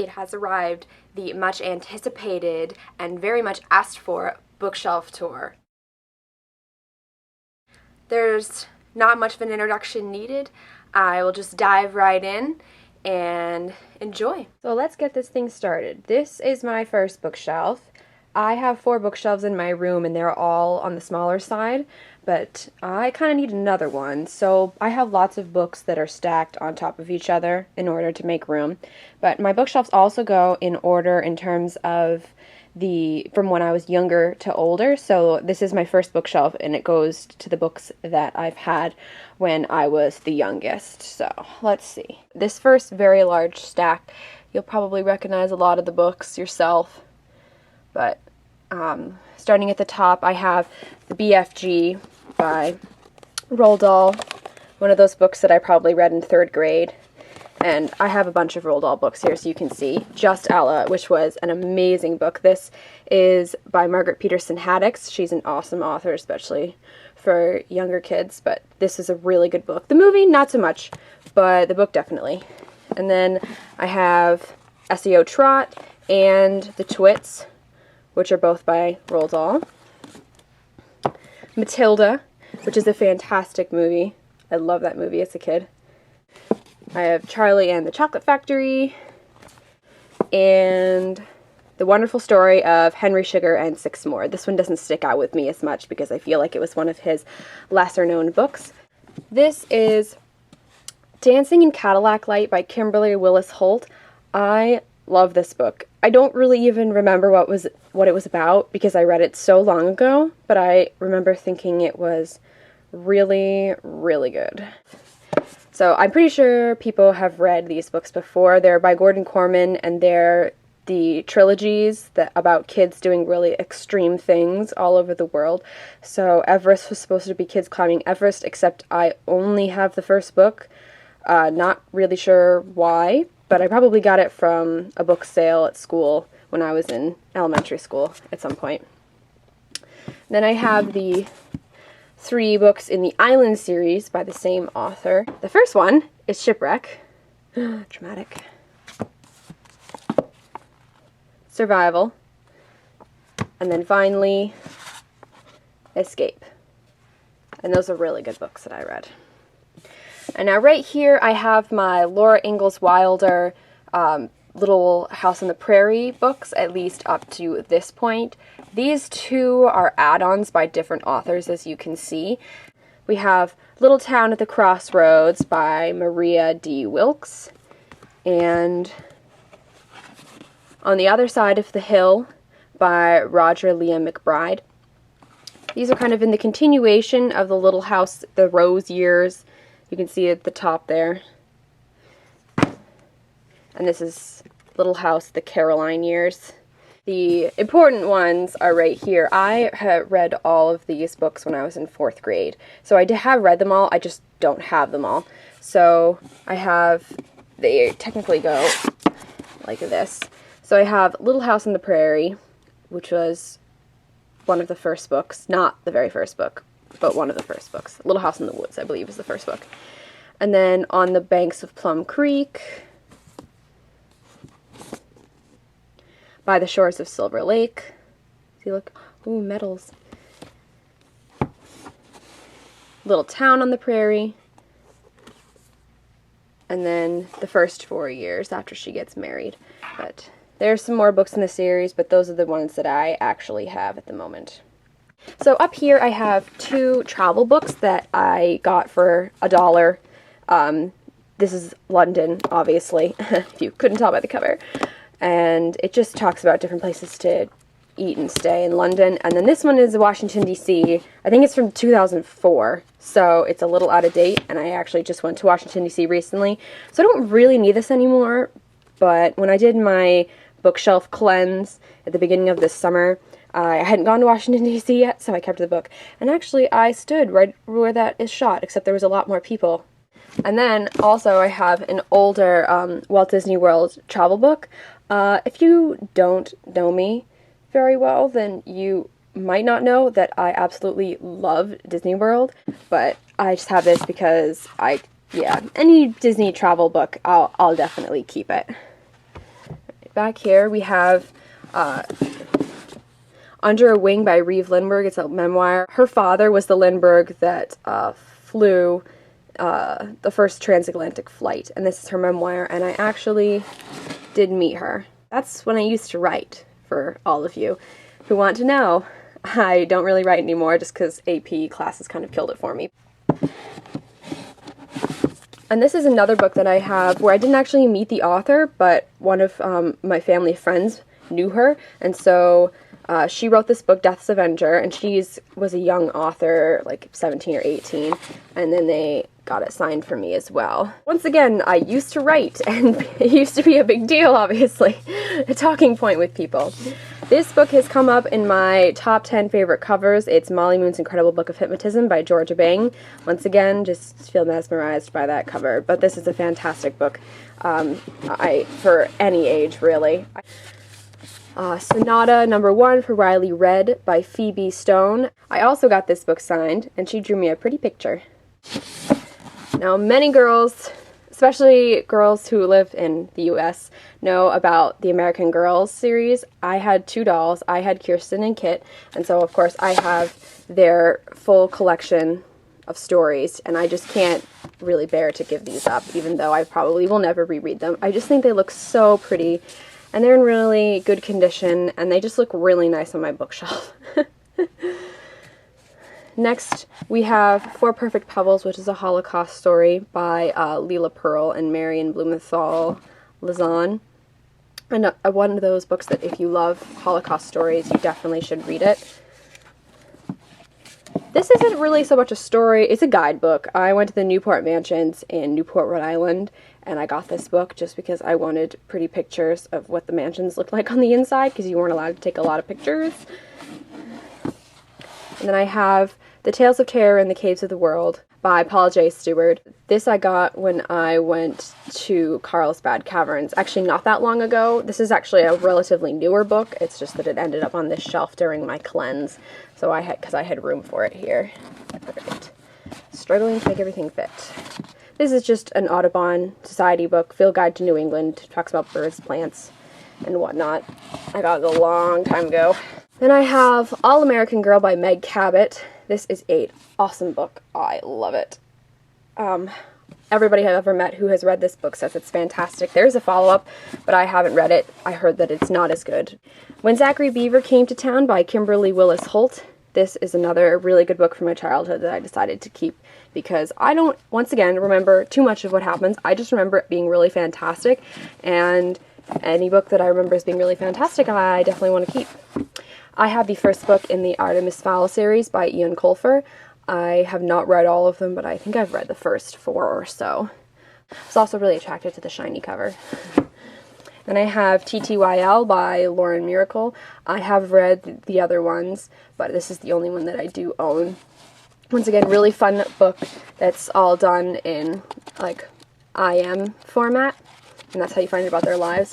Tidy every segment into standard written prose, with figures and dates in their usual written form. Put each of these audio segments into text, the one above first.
it has arrived, the much anticipated and very much asked for bookshelf tour. There's not much of an introduction needed. I will just dive right in and enjoy. So let's get this thing started. This is my first bookshelf. I have 4 bookshelves in my room and they're all on the smaller side, but I kind of need another one. So I have lots of books that are stacked on top of each other in order to make room. But my bookshelves also go in order in terms of from when I was younger to older. So this is my first bookshelf and it goes to the books that I've had when I was the youngest. So let's see. This first very large stack, you'll probably recognize a lot of the books yourself. But starting at the top, I have the BFG by Roald Dahl, one of those books that I probably read in 3rd grade. And I have a bunch of Roald Dahl books here, so you can see. Just Ella, which was an amazing book. This is by Margaret Peterson Haddix. She's an awesome author, especially for younger kids. But this is a really good book. The movie, not so much, but the book definitely. And then I have SEO Trot and The Twits, which are both by Roald Dahl. Matilda, which is a fantastic movie. I love that movie as a kid. I have Charlie and the Chocolate Factory, and The Wonderful Story of Henry Sugar and 6 More. This one doesn't stick out with me as much because I feel like it was one of his lesser known books. This is Dancing in Cadillac Light by Kimberly Willis Holt. I love this book. I don't really even remember what it was about because I read it so long ago, but I remember thinking it was really, really good. So I'm pretty sure people have read these books before. They're by Gordon Corman, and they're the trilogies about kids doing really extreme things all over the world. So Everest was supposed to be kids climbing Everest, except I only have the first book. Not really sure why, but I probably got it from a book sale at school when I was in elementary school at some point. Then I have the 3 books in the Island series by the same author. The first one is Shipwreck. Dramatic. Survival. And then finally, Escape. And those are really good books that I read. And now right here I have my Laura Ingalls Wilder Little House on the Prairie books, at least up to this point. These 2 are add-ons by different authors, as you can see. We have Little Town at the Crossroads by Maria D. Wilkes, and On the Other Side of the Hill by Roger Liam McBride. These are kind of in the continuation of the Little House, the Rose years. You can see at the top there. And this is Little House, the Caroline years. The important ones are right here. I have read all of these books when I was in 4th grade. So I have read them all, I just don't have them all. So they technically go like this. So I have Little House on the Prairie, which was one of the first books. Not the very first book, but one of the first books. Little House in the Woods, I believe, is the first book. And then On the Banks of Plum Creek, By the Shores of Silver Lake. See, look. Ooh, medals. Little Town on the Prairie. And then The First 4 Years after she gets married. But there's some more books in the series, but those are the ones that I actually have at the moment. So up here I have 2 travel books that I got for $1. This is London, obviously, if you couldn't tell by the cover. And it just talks about different places to eat and stay in London. And then this one is Washington, D.C. I think it's from 2004, so it's a little out of date, and I actually just went to Washington, D.C. recently. So I don't really need this anymore, but when I did my bookshelf cleanse at the beginning of this summer, I hadn't gone to Washington, D.C. yet, so I kept the book. And actually, I stood right where that is shot, except there was a lot more people. And then, also, I have an older Walt Disney World travel book. If you don't know me very well, then you might not know that I absolutely love Disney World, but I just have this because any Disney travel book, I'll definitely keep it. back here we have Under a Wing by Reeve Lindbergh. It's a memoir. Her father was the Lindbergh that flew the first transatlantic flight, and this is her memoir, and I actually did meet her. That's when I used to write, for all of you who want to know. I don't really write anymore just because AP classes kind of killed it for me. And this is another book that I have where I didn't actually meet the author, but one of my family friends knew her, and so she wrote this book, Death's Avenger, and she was a young author, like 17 or 18, and then they got it signed for me as well. Once again, I used to write, and it used to be a big deal, obviously, a talking point with people. This book has come up in my top 10 favorite covers. It's Molly Moon's Incredible Book of Hypnotism by Georgia Bang. Once again, just feel mesmerized by that cover, but this is a fantastic book for any age, really. Sonata No. 1 for Riley Red by Phoebe Stone. I also got this book signed, and she drew me a pretty picture. Now, many girls, especially girls who live in the US, know about the American Girls series. I had two dolls. I had Kirsten and Kit, and so of course I have their full collection of stories, and I just can't really bear to give these up, even though I probably will never reread them. I just think they look so pretty, and they're in really good condition, and they just look really nice on my bookshelf. Next, we have Four Perfect Pebbles, which is a Holocaust story by Leela Pearl and Marion Blumenthal Lazan. And one of those books that if you love Holocaust stories, you definitely should read it. This isn't really so much a story, it's a guidebook. I went to the Newport Mansions in Newport, Rhode Island, and I got this book just because I wanted pretty pictures of what the mansions looked like on the inside, because you weren't allowed to take a lot of pictures. And then I have The Tales of Terror in the Caves of the World by Paul J. Stewart. This I got when I went to Carlsbad Caverns, actually not that long ago. This is actually a relatively newer book. It's just that it ended up on this shelf during my cleanse, so because I had room for it here. Alright. Struggling to make everything fit. This is just an Audubon Society book, Field Guide to New England. It talks about birds, plants, and whatnot. I got it a long time ago. Then I have All American Girl by Meg Cabot. This is an awesome book. I love it. Everybody I've ever met who has read this book says it's fantastic. There's a follow-up, but I haven't read it. I heard that it's not as good. When Zachary Beaver Came to Town by Kimberly Willis Holt. This is another really good book from my childhood that I decided to keep because I don't, once again, remember too much of what happens. I just remember it being really fantastic, and any book that I remember as being really fantastic, I definitely want to keep. I have the first book in the Artemis Fowl series by Ian Colfer. I have not read all of them, but I think I've read the first 4 or so. I was also really attracted to the shiny cover. Then I have TTYL by Lauren Miracle. I have read the other ones, but this is the only one that I do own. Once again, really fun book that's all done in, like, IM format, and that's how you find out about their lives.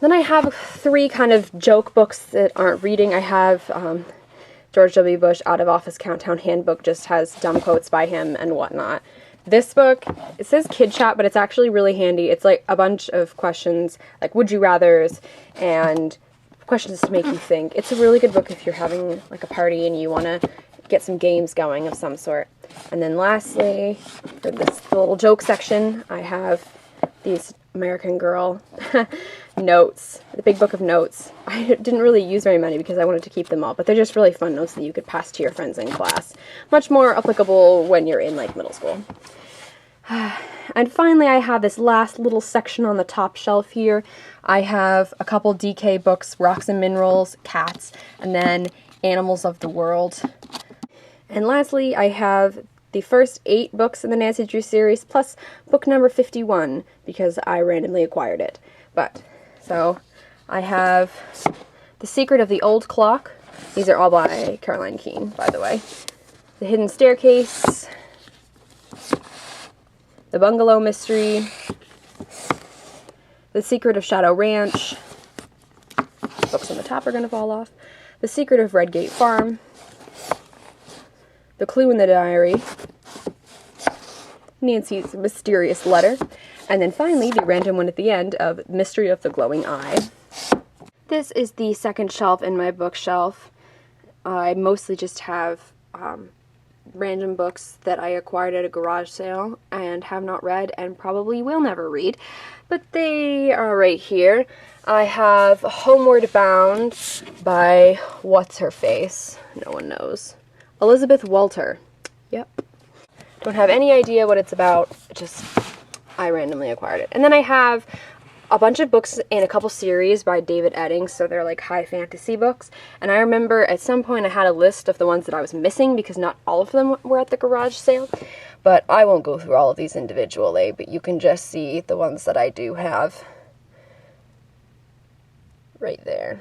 Then I have 3 kind of joke books that aren't reading. I have George W. Bush Out of Office Countdown Handbook, just has dumb quotes by him and whatnot. This book, it says Kid Chat, but it's actually really handy. It's like a bunch of questions, like would you rathers, and questions to make you think. It's a really good book if you're having like a party and you want to get some games going of some sort. And then lastly, for this little joke section, I have these American Girl notes, the big book of notes. I didn't really use very many because I wanted to keep them all, but they're just really fun notes that you could pass to your friends in class. Much more applicable when you're in like middle school. And finally, I have this last little section on the top shelf here. I have a couple DK books, Rocks and Minerals, Cats, and then Animals of the World. And lastly, I have the first 8 books in the Nancy Drew series, plus book number 51, because I randomly acquired it. So I have The Secret of the Old Clock. These are all by Caroline Keene, by the way. The Hidden Staircase, The Bungalow Mystery, The Secret of Shadow Ranch. Books on the top are going to fall off. The Secret of Redgate Farm, The Clue in the Diary, Nancy's Mysterious Letter, And then finally, the random one at the end of Mystery of the Glowing Eye. This is the second shelf in my bookshelf. I mostly just have random books that I acquired at a garage sale and have not read and probably will never read, but they are right here. I have Homeward Bound by what's-her-face? No one knows. Elizabeth Walter. Yep. Don't have any idea what it's about, just I randomly acquired it. And then I have a bunch of books in a couple series by David Eddings, so they're like high fantasy books. And I remember at some point I had a list of the ones that I was missing because not all of them were at the garage sale. But I won't go through all of these individually, but you can just see the ones that I do have right there.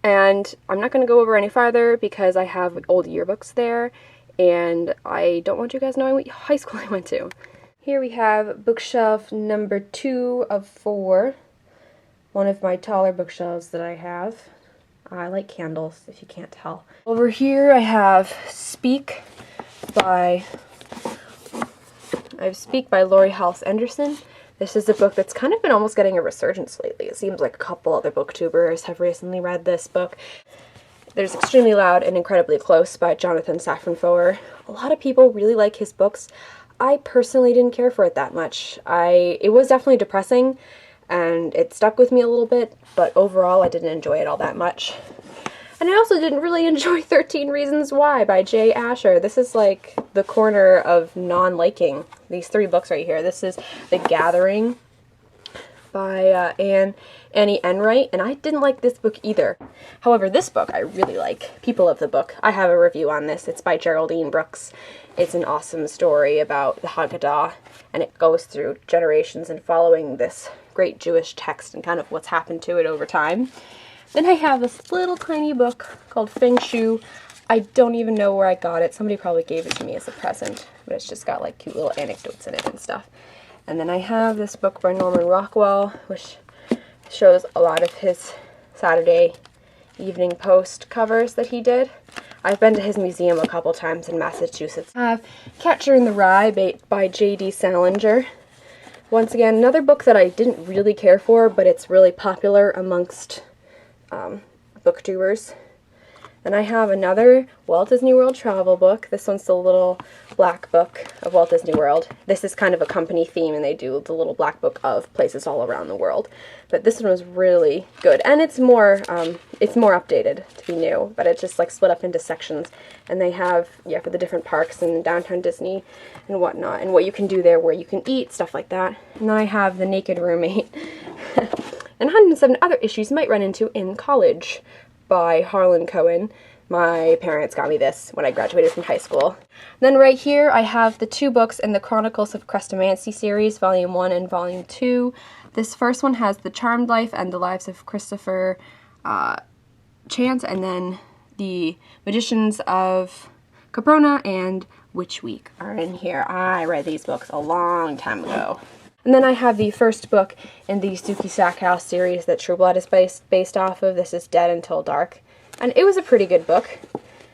And I'm not going to go over any farther because I have old yearbooks there, and I don't want you guys knowing what high school I went to. Here we have bookshelf number 2 of 4. One of my taller bookshelves that I have. I like candles, if you can't tell. Over here I have Speak by Laurie Halse Anderson. This is a book that's kind of been almost getting a resurgence lately. It seems like a couple other booktubers have recently read this book. There's Extremely Loud and Incredibly Close by Jonathan Safran Foer. A lot of people really like his books. I personally didn't care for it that much. It was definitely depressing, and it stuck with me a little bit, but overall I didn't enjoy it all that much. And I also didn't really enjoy 13 Reasons Why by Jay Asher. This is like the corner of non-liking. These 3 books right here. This is The Gathering by Annie Enright, and I didn't like this book either. However, this book I really like. People of the Book. I have a review on this. It's by Geraldine Brooks. It's an awesome story about the Haggadah, and it goes through generations and following this great Jewish text and kind of what's happened to it over time. Then I have this little tiny book called Feng Shui. I don't even know where I got it. Somebody probably gave it to me as a present, but it's just got like cute little anecdotes in it and stuff. And then I have this book by Norman Rockwell, which shows a lot of his Saturday Evening Post covers that he did. I've been to his museum a couple times in Massachusetts. I have Catcher in the Rye by J.D. Salinger. Once again, another book that I didn't really care for, but it's really popular amongst booktubers. Then I have another Walt Disney World travel book. This one's the little black book of Walt Disney World. This is kind of a company theme, and they do the little black book of places all around the world. But this one was really good, and it's more updated to be new, but it's just like split up into sections. And they have, yeah, for the different parks and downtown Disney and whatnot, and what you can do there, where you can eat, stuff like that. And then I have The Naked Roommate, and 107 Other Issues You Might Run Into in College by Harlan Cohen. My parents got me this when I graduated from high school. Then right here I have the 2 books in the Chronicles of Chrestomanci series, Volume 1 and Volume 2. This first one has The Charmed Life and the Lives of Christopher Chance, and then The Magicians of Caprona and Witch Week are in here. I read these books a long time ago. And then I have the first book in the Sookie Stackhouse series that True Blood is based off of. This is Dead Until Dark. And it was a pretty good book.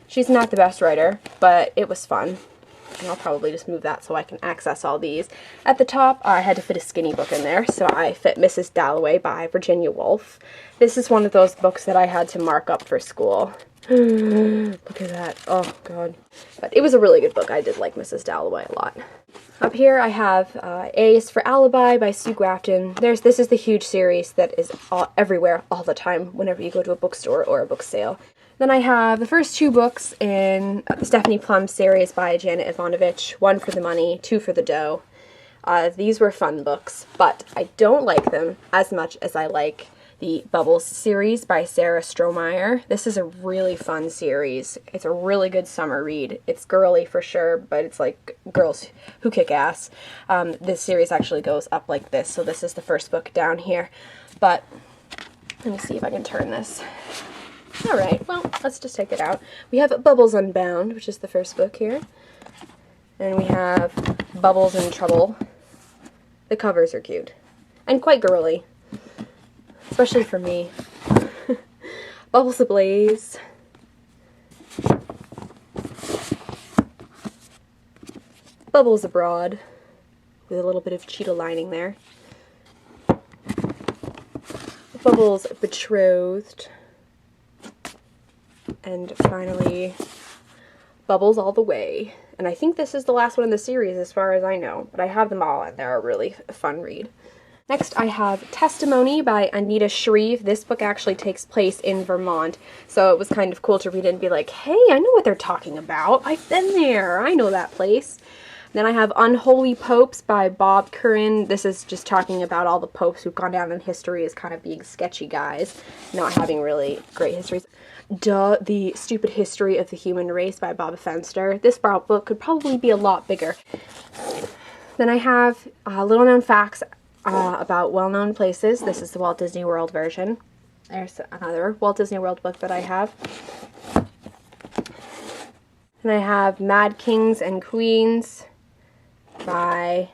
She's not the best writer, but it was fun. And I'll probably just move that so I can access all these. At the top, I had to fit a skinny book in there, so I fit Mrs. Dalloway by Virginia Woolf. This is one of those books that I had to mark up for school. Look at that. Oh, God. But it was a really good book. I did like Mrs. Dalloway a lot. Up here I have A is for Alibi by Sue Grafton. This is the huge series that is everywhere all the time whenever you go to a bookstore or a book sale. Then I have the first 2 books in the Stephanie Plum series by Janet Ivanovich. 1 for the money, 2 for the dough. These were fun books, but I don't like them as much as I like the Bubbles series by Sarah Strohmeyer. This is a really fun series. It's a really good summer read. It's girly for sure, but it's like girls who kick ass. This series actually goes up like this, so this is the first book down here. But let me see if I can turn this. Alright, well, let's just take it out. We have Bubbles Unbound, which is the first book here. And we have Bubbles in Trouble. The covers are cute. And quite girly. Especially for me. Bubbles Ablaze. Bubbles Abroad. With a little bit of cheetah lining there. Bubbles Betrothed, and finally Bubbles All the Way. And I think this is the last one in the series as far as I know, but I have them all and they're a really fun read. Next I have Testimony by Anita Shreve. This book actually takes place in Vermont, so it was kind of cool to read it and be like, hey, I know what they're talking about. I've been there. I know that place. Then I have Unholy Popes by Bob Curran. This is just talking about all the popes who've gone down in history as kind of being sketchy guys, not having really great histories. The Stupid History of the Human Race by Bob Fenster. This book could probably be a lot bigger. Then I have Little Known Facts about well-known places. This is the Walt Disney World version. There's another Walt Disney World book that I have. And I have Mad Kings and Queens by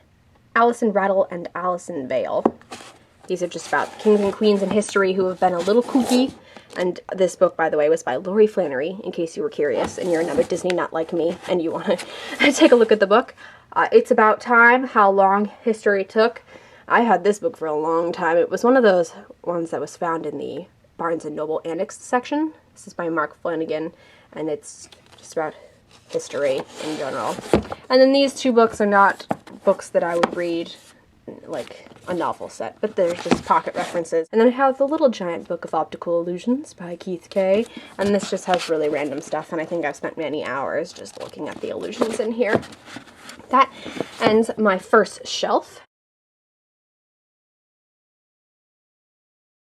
Alison Rattle and Alison Vale. These are just about kings and queens in history who have been a little kooky. And this book, by the way, was by Lori Flannery, in case you were curious, and you're another Disney nut like me, and you want to take a look at the book. It's About Time, How Long History Took. I had this book for a long time. It was one of those ones that was found in the Barnes & Noble Annex section. This is by Mark Flanagan, and it's just about history in general. And then these two books are not books that I would read like a novel set, but they're just pocket references. And then I have The Little Giant Book of Optical Illusions by Keith Kay, and this just has really random stuff, and I think I've spent many hours just looking at the illusions in here. That ends my first shelf.